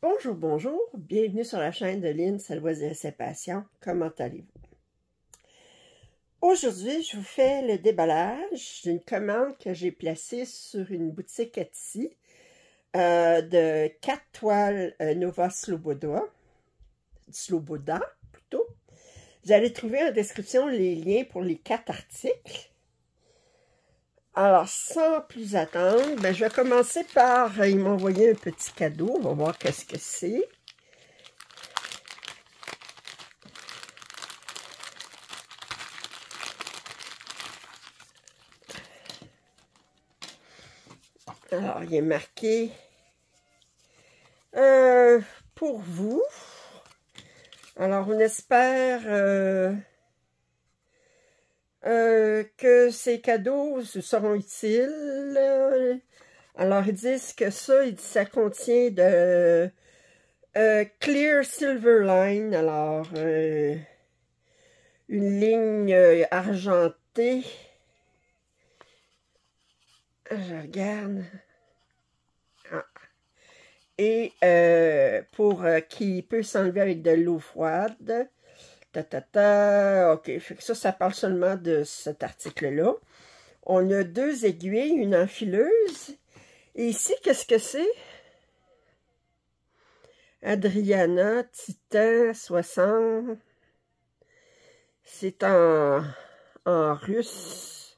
Bonjour, bonjour, bienvenue sur la chaîne de Lynn Salvoisin Ses Passions. Comment allez-vous? Aujourd'hui, je vous fais le déballage d'une commande que j'ai placée sur une boutique Etsy de 4 toiles Nova Sloboda plutôt. Vous allez trouver en description les liens pour les 4 articles. Alors, sans plus attendre, je vais commencer par... ils m'ont envoyé un petit cadeau. On va voir qu'est-ce que c'est. Alors, il est marqué pour vous. Alors, on espère que ces cadeaux seront utiles. Alors, ils disent que ça contient de Clear Silver Line. Alors, une ligne argentée. Je regarde. Ah. Et pour qui peut s'enlever avec de l'eau froide. OK, fait que ça parle seulement de cet article-là. On a 2 aiguilles, une enfileuse. Et ici, qu'est-ce que c'est? Adriana Titan 60. C'est en russe.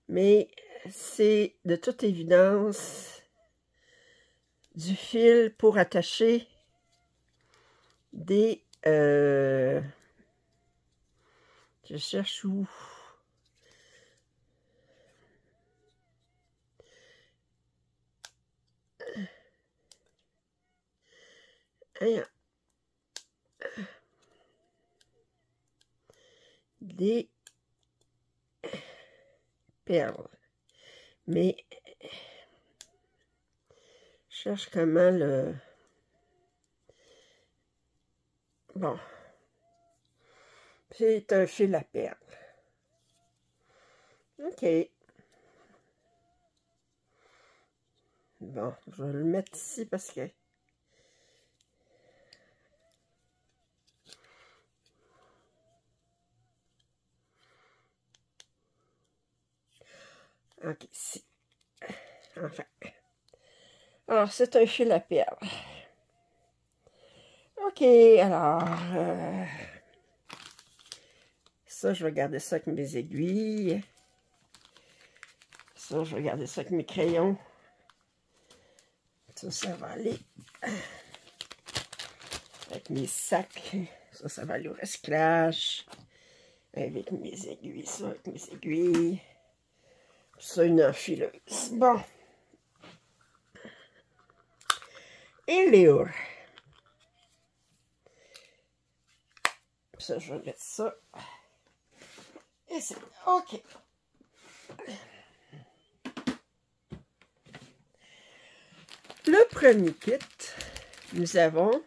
Mais c'est de toute évidence du fil pour attacher des... je cherche où... des perles. Mais je cherche comment le... Bon. C'est un fil à perles. OK. Bon, je vais le mettre ici parce que... OK, ici. Enfin. Alors, c'est un fil à perles. OK, alors... ça, je vais garder ça avec mes aiguilles. Ça, je vais garder ça avec mes crayons. Ça va aller avec mes sacs. Ça va aller au recyclage. Avec mes aiguilles, ça, avec mes aiguilles. Ça, une enfileuse. Bon. Et Léo. Ça, je vais mettre ça. Et c'est OK. Le premier kit, nous avons...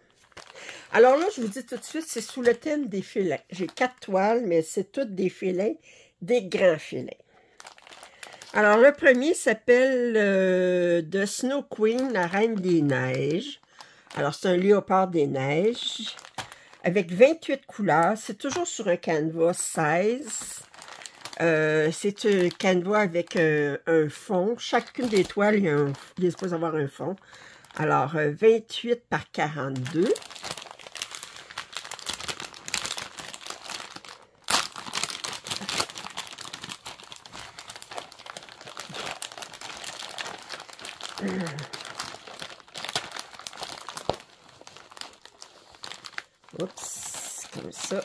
Alors là, je vous dis tout de suite, c'est sous le thème des filets. J'ai 4 toiles, mais c'est toutes des filets, des grands filets. Alors, le premier s'appelle The Snow Queen, la Reine des Neiges. Alors, c'est un léopard des neiges avec 28 couleurs. C'est toujours sur un canevas 16. C'est un canevas avec un fond. Chacune des toiles, il est supposé avoir un fond. Alors, 28 par 42. Oups, comme ça.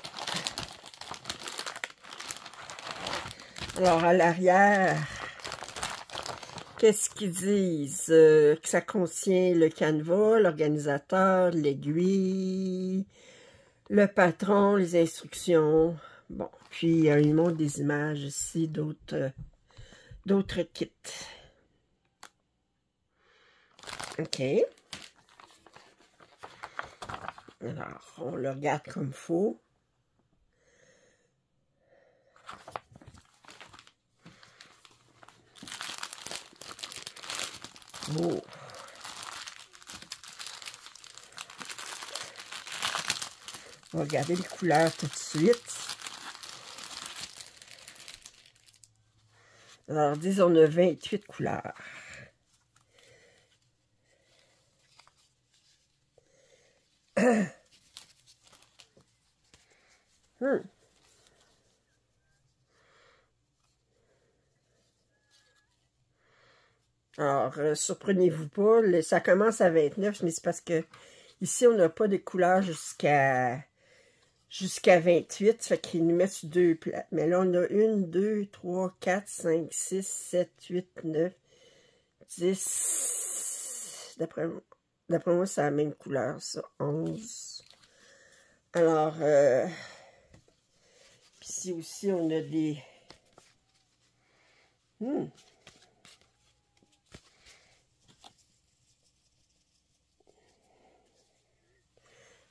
Alors, à l'arrière, qu'est-ce qu'ils disent? Que ça contient le canevas, l'organisateur, l'aiguille, le patron, les instructions. Bon, puis ils montrent des images ici d'autres kits. OK. Alors, on le regarde comme il faut. Oh. On va regarder les couleurs tout de suite. Alors, disons, on a 28 couleurs. Alors, surprenez-vous pas, ça commence à 29, mais c'est parce que ici, on n'a pas de couleurs jusqu'à 28, ça fait qu'ils nous mettent sur 2 plates. Mais là, on a 1, 2, 3, 4, 5, 6, 7, 8, 9, 10. D'après moi, c'est la même couleur, ça. 11. Alors, puis ici aussi, on a des...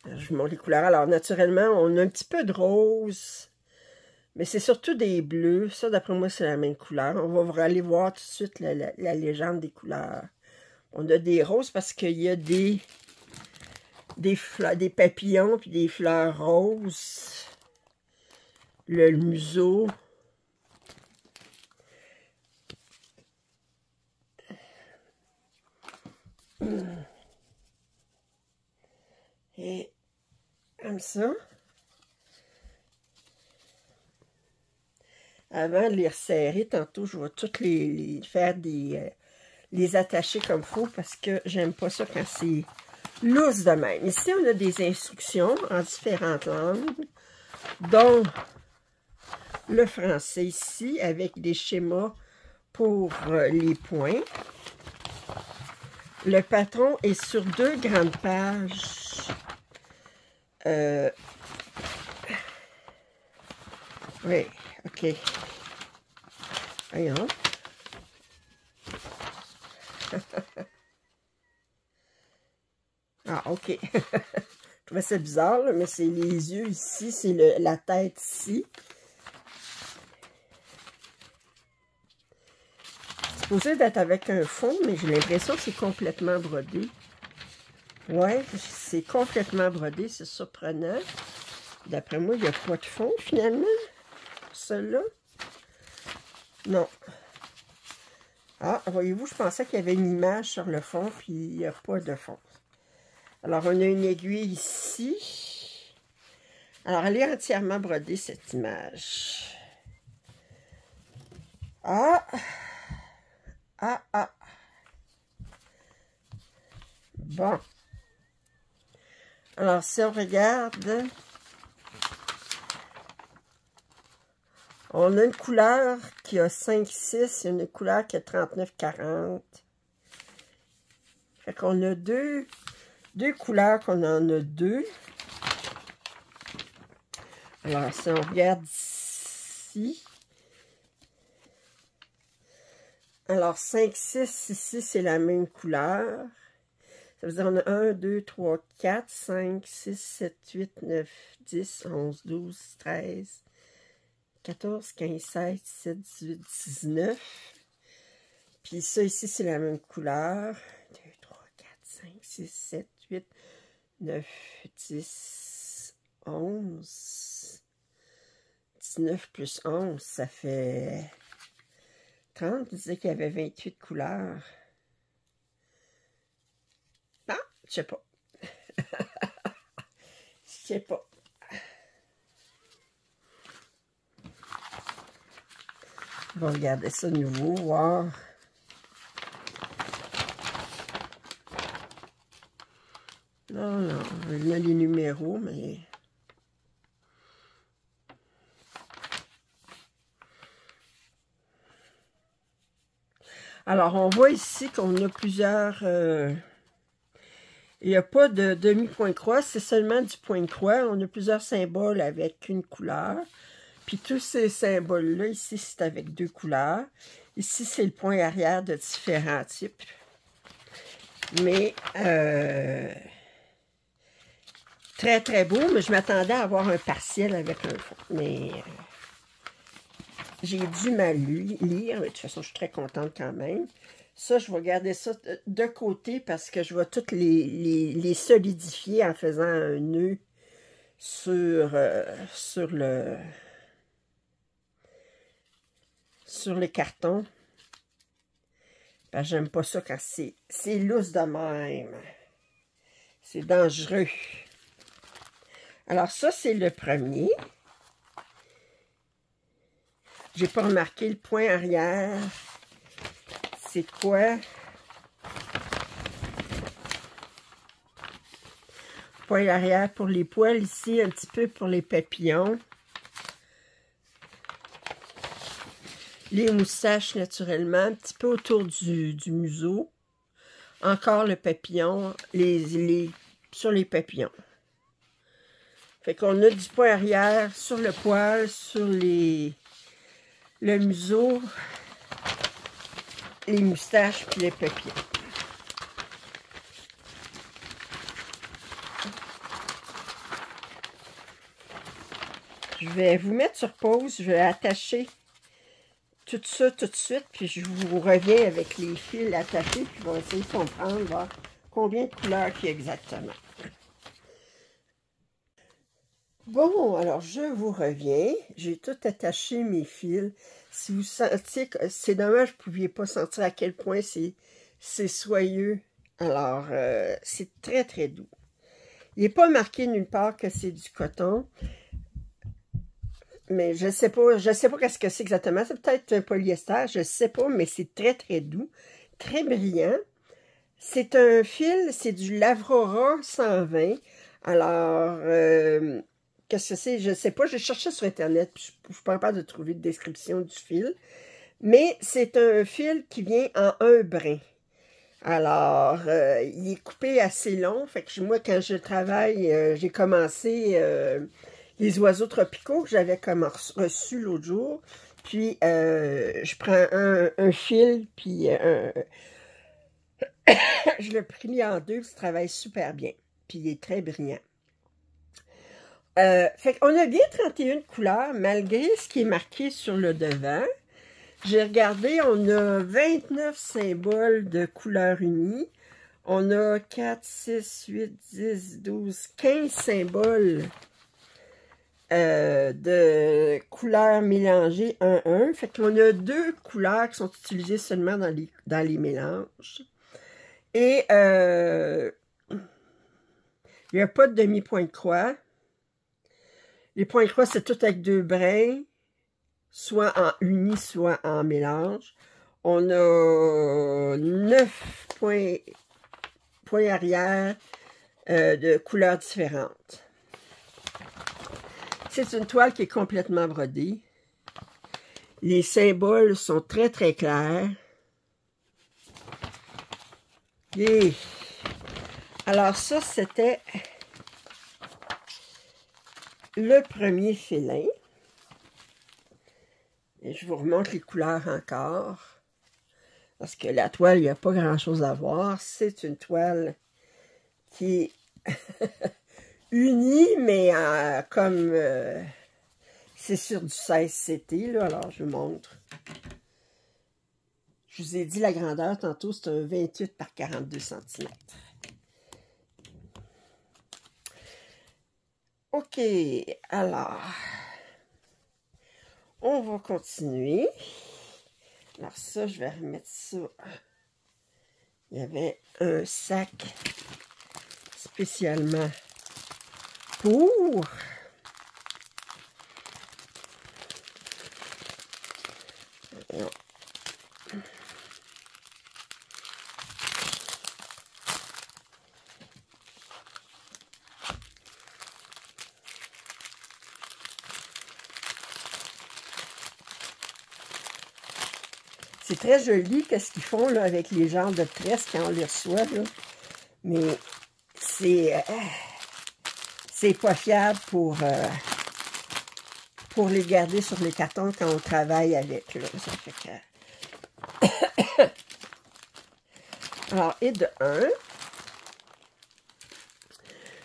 Je vous montre les couleurs. Alors, naturellement, on a un petit peu de rose, mais c'est surtout des bleus. Ça, d'après moi, c'est la même couleur. On va aller voir tout de suite la légende des couleurs. On a des roses parce qu'il y a des fleurs, des papillons puis des fleurs roses. Le museau. Et comme ça. Avant de les resserrer, tantôt, je vais toutes les faire les attacher comme il faut parce que j'aime pas ça quand c'est loose de même. Ici, on a des instructions en différentes langues, dont le français ici, avec des schémas pour les points. Le patron est sur 2 grandes pages. Oui, ok. Voyons. Ah, ok. Je trouvais ça bizarre, là, mais c'est les yeux ici, c'est la tête ici. C'est supposé d'être avec un fond, mais j'ai l'impression que c'est complètement brodé. Ouais, c'est complètement brodé, c'est surprenant. D'après moi, il n'y a pas de fond, finalement, pour celui-là. Non. Ah, voyez-vous, je pensais qu'il y avait une image sur le fond, puis il n'y a pas de fond. Alors, on a une aiguille ici. Alors, elle est entièrement brodée, cette image. Ah! Ah, ah! Bon. Alors, si on regarde, on a une couleur qui a 5, 6, et une couleur qui a 39, 40. Fait qu'on a deux couleurs, qu'on en a 2. Alors, si on regarde ici, alors 5, 6, ici, c'est la même couleur. Ça veut dire qu'on a 1, 2, 3, 4, 5, 6, 7, 8, 9, 10, 11, 12, 13, 14, 15, 16, 17, 18, 19. Puis ça ici, c'est la même couleur. 2, 3, 4, 5, 6, 7, 8, 9, 10, 11. 19 plus 11, ça fait 30. Je disais qu'il y avait 28 couleurs. Ah, je sais pas. Je sais pas. On va regarder ça de nouveau, voir. Non, je mets les numéros, mais... Alors, on voit ici qu'on a plusieurs... il n'y a pas de demi-point croix, c'est seulement du point de croix. On a plusieurs symboles avec une couleur. Puis tous ces symboles-là, ici, c'est avec 2 couleurs. Ici, c'est le point arrière de différents types. Mais, très, très beau. Mais je m'attendais à avoir un partiel avec un fond. Mais, j'ai du mal lire. Mais de toute façon, je suis très contente quand même. Ça, je vais garder ça de côté parce que je vais toutes les solidifier en faisant un nœud sur le carton. Ben, j'aime pas ça quand c'est lousse de même. C'est dangereux. Alors ça, c'est le premier. J'ai pas remarqué le point arrière. C'est quoi? Point arrière pour les poils ici, un petit peu pour les papillons. Les moustaches naturellement, un petit peu autour du museau. Encore le papillon, sur les papillons. Fait qu'on a du point arrière sur le poil, sur le museau, les moustaches puis les papillons. Je vais vous mettre sur pause, je vais attacher tout ça tout de suite, puis je vous reviens avec les fils attachés, puis on va essayer de comprendre, voir combien de couleurs il y a exactement. Bon, alors je vous reviens. J'ai tout attaché mes fils. Si vous sentiez que c'est dommage, vous ne pouviez pas sentir à quel point c'est soyeux. Alors, c'est très très doux. Il n'est pas marqué nulle part que c'est du coton. Mais je sais pas qu'est-ce que c'est exactement. C'est peut-être un polyester, je sais pas, mais c'est très très doux, très brillant. C'est un fil, c'est du Lavrora 120. Alors, qu'est-ce que c'est? Je sais pas, j'ai cherché sur Internet, puis je ne suis pas capable de trouver de description du fil. Mais c'est un fil qui vient en un brin. Alors, il est coupé assez long. Fait que moi, quand je travaille, j'ai commencé les oiseaux tropicaux que j'avais comme reçu l'autre jour. Puis, je prends un fil, puis je le plie en deux, puis ça travaille super bien. Puis, il est très brillant. Fait qu'on a bien 31 couleurs, malgré ce qui est marqué sur le devant. J'ai regardé, on a 29 symboles de couleurs unies. On a 4, 6, 8, 10, 12, 15 symboles de couleurs mélangées 1-1. Fait qu'on a 2 couleurs qui sont utilisées seulement dans les mélanges. Et il n'y a pas de demi-point de croix. Les points de croix, c'est tout avec 2 brins, soit en uni, soit en mélange. On a 9 points arrière de couleurs différentes. C'est une toile qui est complètement brodée. Les symboles sont très très clairs. Et alors ça, c'était le premier filin. Et je vous remontre les couleurs encore. Parce que la toile, il n'y a pas grand-chose à voir. C'est une toile qui est unie, mais comme c'est sur du 16 CT, là, alors je vous montre. Je vous ai dit la grandeur tantôt, c'est un 28 par 42 cm. OK, alors, on va continuer. Alors ça, je vais remettre ça. Il y avait un sac spécialement pour. C'est très joli qu'est-ce qu'ils font là, avec les genres de tresses quand on les reçoit. Là. Mais c'est pas fiable pour les garder sur les cartons quand on travaille avec. Là. Ça fait que... Alors, et de un.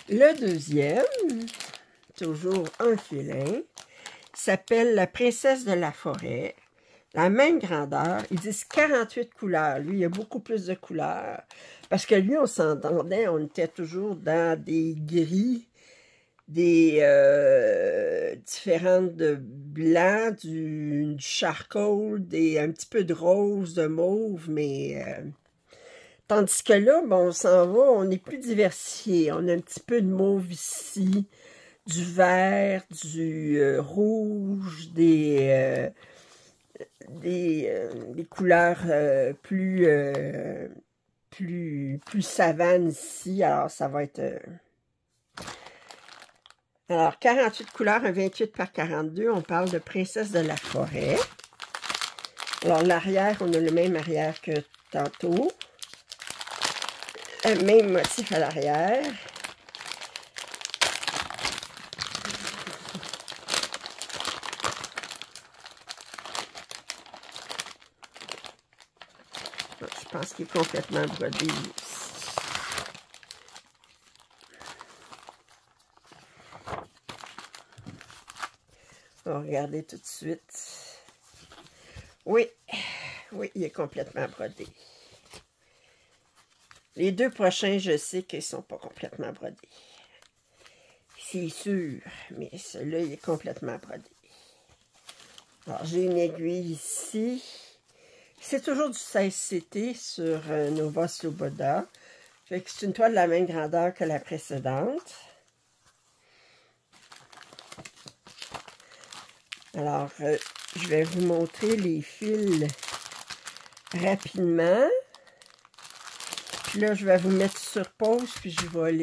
Le deuxième, toujours un filin, s'appelle la princesse de la forêt. La même grandeur, ils disent 48 couleurs. Lui, il y a beaucoup plus de couleurs. Parce que lui, on s'entendait, on était toujours dans des gris différentes de blanc, du charcoal, un petit peu de rose, de mauve, mais tandis que là, bon, on s'en va, on est plus diversifié. On a un petit peu de mauve ici, du vert, du rouge, des couleurs plus savane ici. Alors, ça va être... Alors, 48 couleurs, un 28 par 42. On parle de princesse de la forêt. Alors, l'arrière, on a le même arrière que tantôt. Le même motif à l'arrière. Je pense qu'il est complètement brodé ici. On va regarder tout de suite. Oui, oui, il est complètement brodé. Les deux prochains, je sais qu'ils ne sont pas complètement brodés. C'est sûr, mais celui-là, il est complètement brodé. Alors, j'ai une aiguille ici. C'est toujours du 16CT sur Nova Sloboda. Fait que c'est une toile de la même grandeur que la précédente. Alors, je vais vous montrer les fils rapidement. Puis là, je vais vous mettre sur pause, puis je vais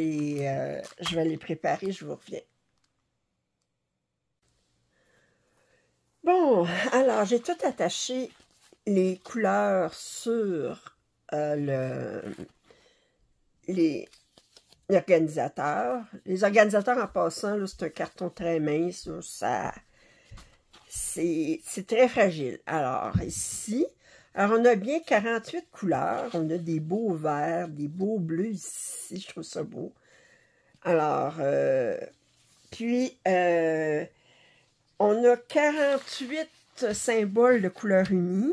les préparer, je vous reviens. Bon, alors, j'ai tout attaché les couleurs sur l'organisateur. Les organisateurs, en passant, c'est un carton très mince, c'est très fragile. Alors, ici, alors on a bien 48 couleurs. On a des beaux verts, des beaux bleus ici. Je trouve ça beau. Alors, puis, on a 48 symboles de couleurs unies.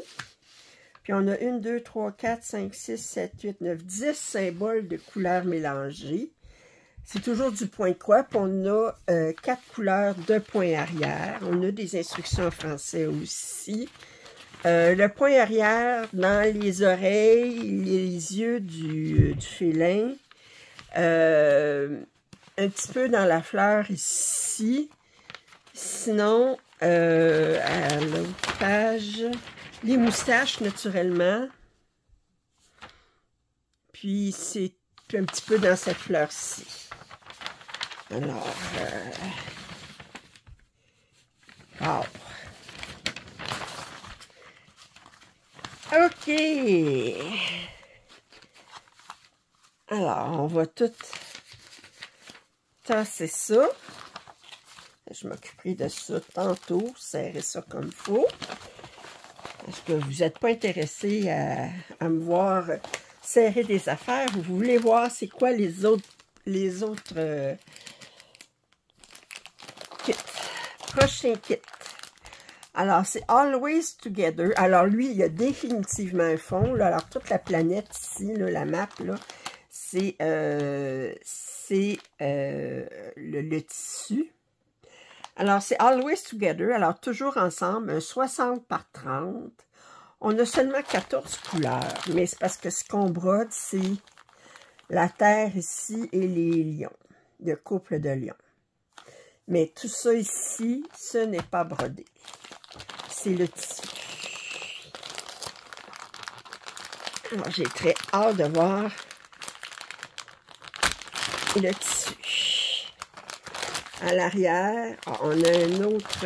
Puis, on a 1, 2, 3, 4, 5, 6, 7, 8, 9, 10 symboles de couleurs mélangées. C'est toujours du point de croix. Puis, on a 4 couleurs de point arrière. On a des instructions en français aussi. Le point arrière dans les oreilles, les yeux du félin. Un petit peu dans la fleur ici. Sinon, à l'autre page, les moustaches naturellement. Puis c'est un petit peu dans cette fleur-ci. Alors, wow. OK. Alors, on va tout tasser ça. Je m'occuperai de ça tantôt, serrer ça comme il faut. Est-ce que vous n'êtes pas intéressé à me voir serrer des affaires? Vous voulez voir c'est quoi les autres kits. Prochain kit. Alors, c'est Always Together. Alors, lui, il y a définitivement un fond. Là. Alors, toute la planète ici, là, la map, là, c'est le tissu. Alors, c'est Always Together. Alors, toujours ensemble, un 60 par 30. On a seulement 14 couleurs. Mais c'est parce que ce qu'on brode, c'est la terre ici et les lions. Le couple de lions. Mais tout ça ici, ce n'est pas brodé. C'est le tissu. Alors, j'ai très hâte de voir le tissu. À l'arrière, on a un autre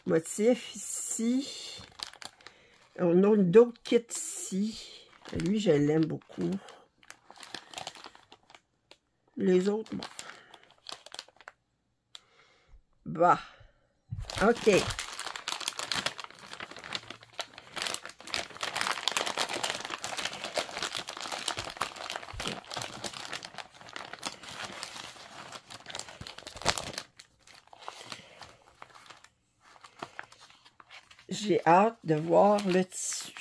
motif ici. On a d'autres kits ici. Lui, je l'aime beaucoup. Les autres, bon. Bah. OK. J'ai hâte de voir le tissu.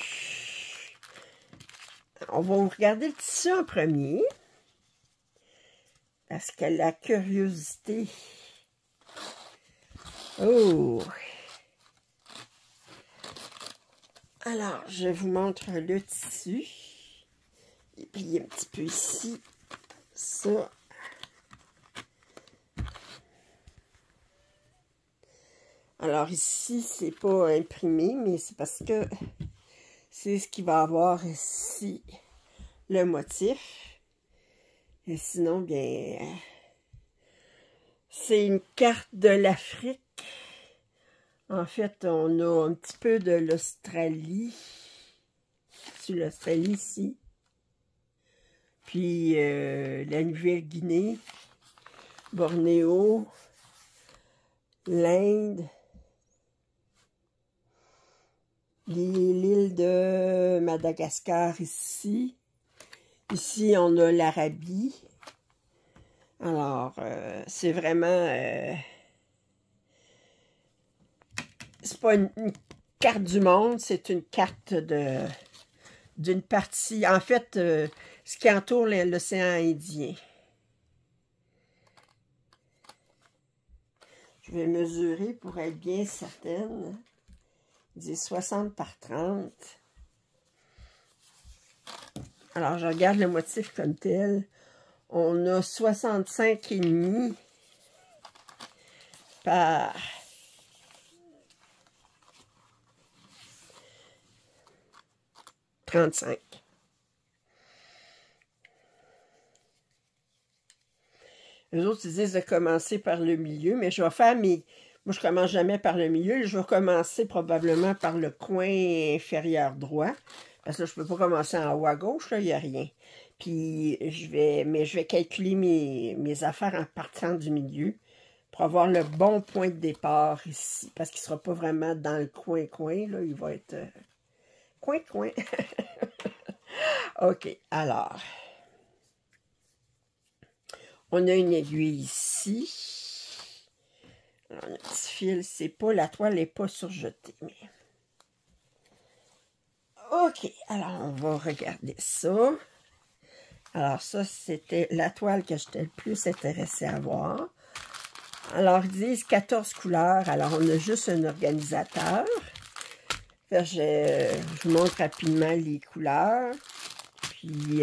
On va regarder le tissu en premier. Parce que la curiosité... Oh! Alors, je vous montre le tissu. Et puis, un petit peu ici. Ça. Alors, ici, c'est pas imprimé, mais c'est parce que c'est ce qu'il va avoir ici, le motif. Et sinon, bien, c'est une carte de l'Afrique. En fait, on a un petit peu de l'Australie. Sur l'Australie ici. Puis la Nouvelle-Guinée, Bornéo, l'Inde, l'île de Madagascar ici. Ici, on a l'Arabie. Alors, c'est vraiment... c'est pas une carte du monde, c'est une carte d'une partie... En fait, ce qui entoure l'océan Indien. Je vais mesurer pour être bien certaine. Il dit 60 par 30. Alors, je regarde le motif comme tel. On a 65,5 par 35. Les autres, ils disent de commencer par le milieu, mais je vais faire mes... Moi, je ne commence jamais par le milieu. Je vais commencer probablement par le coin inférieur droit. Parce que là, je ne peux pas commencer en haut à gauche, là, il n'y a rien. Puis, je vais calculer mes affaires en partant du milieu pour avoir le bon point de départ ici. Parce qu'il ne sera pas vraiment dans le coin-coin, là. Il va être coin-coin. OK, alors... On a une aiguille ici. Alors, le petit fil, c'est pas... La toile n'est pas surjetée, mais... OK, alors on va regarder ça. Alors ça, c'était la toile que j'étais le plus intéressée à voir. Alors, ils disent 14 couleurs. Alors, on a juste un organisateur. Je vous montre rapidement les couleurs. Puis,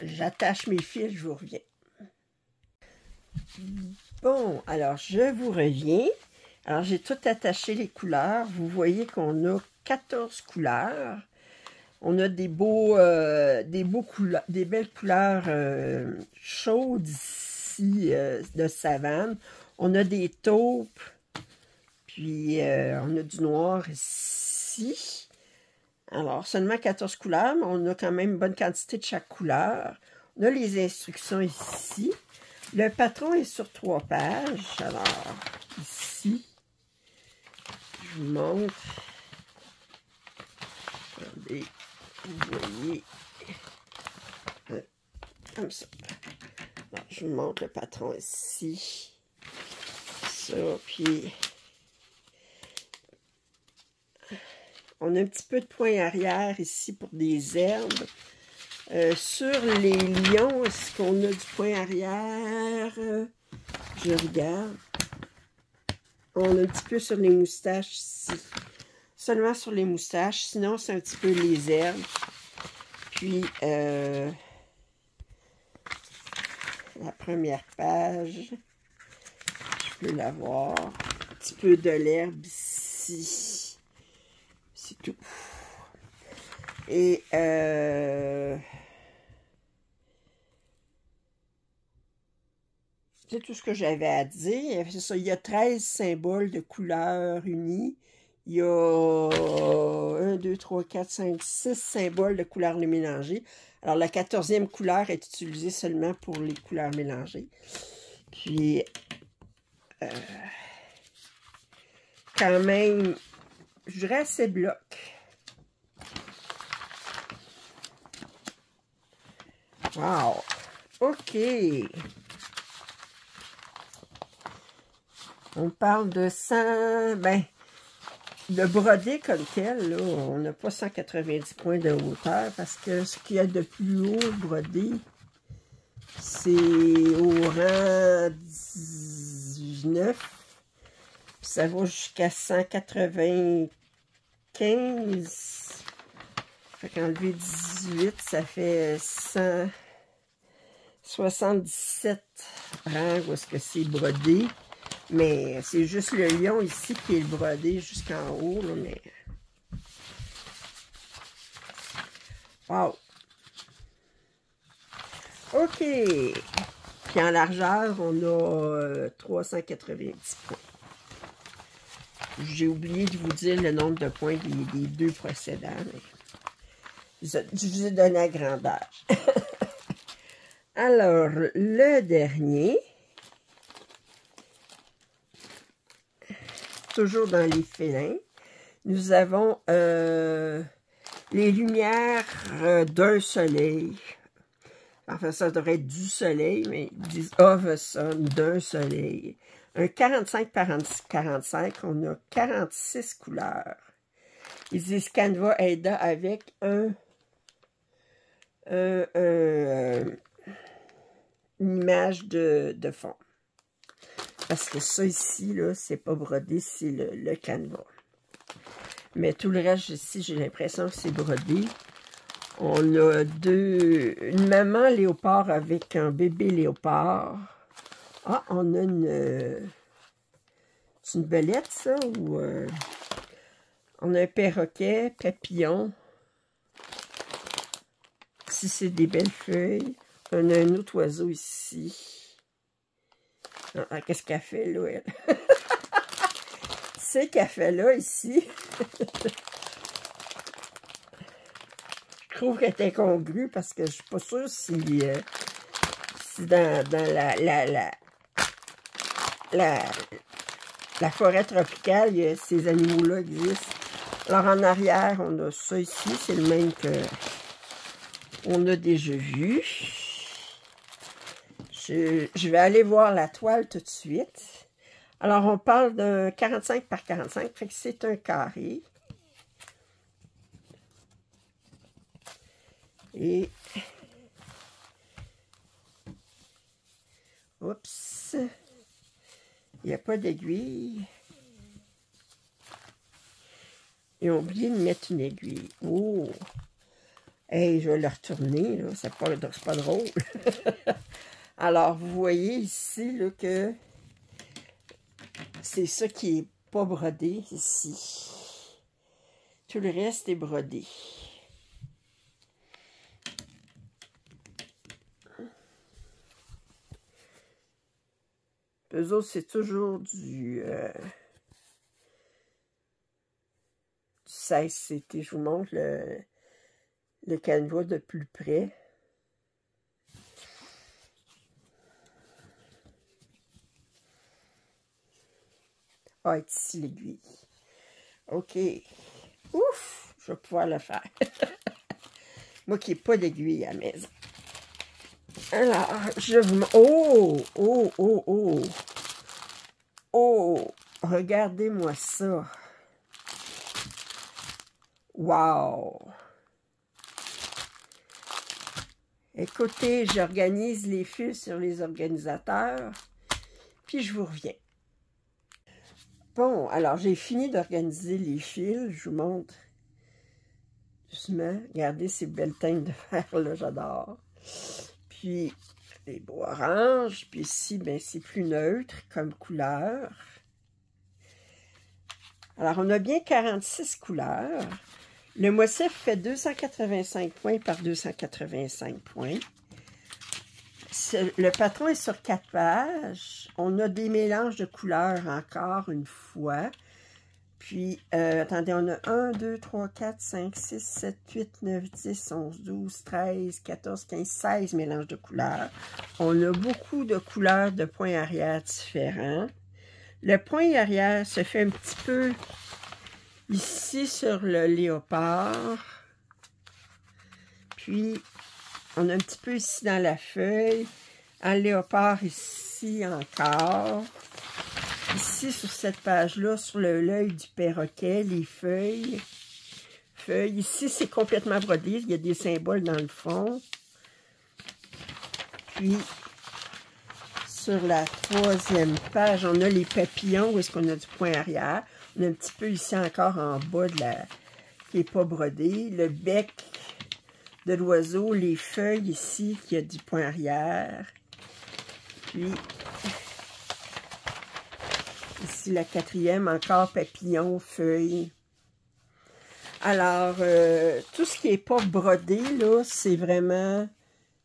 j'attache mes fils, je vous reviens. Bon, alors, je vous reviens. Alors, j'ai tout attaché les couleurs. Vous voyez qu'on a 14 couleurs. On a des belles couleurs chaudes ici, de savane. On a des taupes. Puis, on a du noir ici. Alors, seulement 14 couleurs, mais on a quand même une bonne quantité de chaque couleur. On a les instructions ici. Le patron est sur 3 pages. Alors, ici, je vous montre. Regardez, vous voyez. Comme ça. Alors, je vous montre le patron ici. Ça, puis... On a un petit peu de point arrière ici pour des herbes. Sur les lions, est-ce qu'on a du point arrière? Je regarde. On a un petit peu sur les moustaches ici. Seulement sur les moustaches. Sinon, c'est un petit peu les herbes. Puis, la première page. Je peux la voir. Un petit peu de l'herbe ici. C'est tout. Et c'est tout ce que j'avais à dire. C'est ça, il y a 13 symboles de couleurs unies. Il y a 1, 2, 3, 4, 5, 6 symboles de couleurs mélangées. Alors, la 14e couleur est utilisée seulement pour les couleurs mélangées. Puis, quand même, je dirais assez bloc. Wow! OK! On parle de 100... Ben, de brodé comme tel, là, on n'a pas 190 points de hauteur parce que ce qu'il y a de plus haut brodé, C'est au rang 19. Puis ça va jusqu'à 195. Fait qu'enlever 18, ça fait 177 rangs où est-ce que c'est brodé. Mais c'est juste le lion ici qui est brodé jusqu'en haut, là, mais... Wow! OK! Puis en largeur, on a 390 points. J'ai oublié de vous dire le nombre de points des deux précédents. Mais je vous ai donné la grandeur. Alors, le dernier... Toujours dans les félins, nous avons les lumières d'un soleil. Enfin, ça devrait être du soleil, mais ils disent of a sun, d'un soleil. Un 45 par 45, on a 46 couleurs. Ils disent Canva Ada avec une image de fond. Parce que ça ici, là, c'est pas brodé, c'est le canevas. Mais tout le reste ici, j'ai l'impression que c'est brodé. On a une maman léopard avec un bébé léopard. Ah, on a une... c'est une belette, ça? Ou on a un perroquet, papillon. Ici, c'est des belles feuilles. On a un autre oiseau ici. Ah, qu'est-ce qu'elle fait, là, elle? C'est qu'elle fait là, ici. Je trouve qu'elle est incongrue parce que je suis pas sûre si dans la forêt tropicale, ces animaux-là existent. Alors, en arrière, on a ça ici. C'est le même que on a déjà vu. Je vais aller voir la toile tout de suite. Alors, on parle d'un 45 par 45, fait que c'est un carré. Et... oups! Il n'y a pas d'aiguille. Ils ont oublié de mettre une aiguille. Oh! Hey, je vais le retourner, là. C'est pas drôle. Alors, vous voyez ici là, que c'est ça qui n'est pas brodé ici. Tout le reste est brodé. Eux autres, c'est toujours du 16 CT. Je vous montre le canevas de plus près. Ah, ici l'aiguille. OK. Ouf! Je vais pouvoir le faire. Moi qui n'ai pas d'aiguille à la maison. Alors, je vous... oh! Oh! Oh! Oh! Oh! Regardez-moi ça. Wow! Écoutez, j'organise les fils sur les organisateurs, puis je vous reviens. Bon, alors j'ai fini d'organiser les fils. Je vous montre doucement. Regardez ces belles teintes de verre-là, j'adore. Puis, les beaux oranges. Puis ici, ben, c'est plus neutre comme couleur. Alors, on a bien 46 couleurs. Le motif fait 285 points par 285 points. Le patron est sur 4 pages. On a des mélanges de couleurs encore une fois. Puis, attendez, on a 1, 2, 3, 4, 5, 6, 7, 8, 9, 10, 11, 12, 13, 14, 15, 16 mélanges de couleurs. On a beaucoup de couleurs de points arrière différents. Le point arrière se fait un petit peu ici sur le léopard. Puis, on a un petit peu ici dans la feuille. Un léopard ici encore. Ici, sur cette page-là, sur l'œil du perroquet, les feuilles. Ici, c'est complètement brodé. Il y a des symboles dans le fond. Puis, sur la 3e page, on a les papillons, où est-ce qu'on a du point arrière. On a un petit peu ici encore en bas de la qui n'est pas brodé. Le bec de l'oiseau, les feuilles ici, qui a du point arrière. Puis, ici la 4e, encore papillon, feuilles. Alors, tout ce qui n'est pas brodé, là, c'est vraiment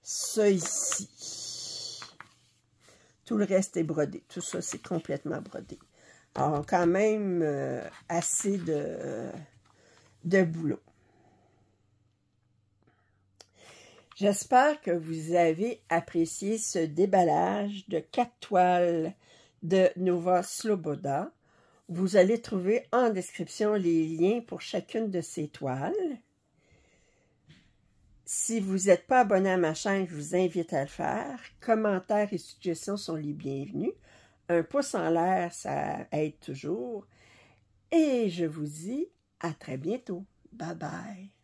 ça ici. Tout le reste est brodé. Tout ça, c'est complètement brodé. Alors, quand même, assez de boulot. J'espère que vous avez apprécié ce déballage de 4 toiles de Nova Sloboda. Vous allez trouver en description les liens pour chacune de ces toiles. Si vous n'êtes pas abonné à ma chaîne, je vous invite à le faire. Commentaires et suggestions sont les bienvenus. Un pouce en l'air, ça aide toujours. Et je vous dis à très bientôt. Bye bye.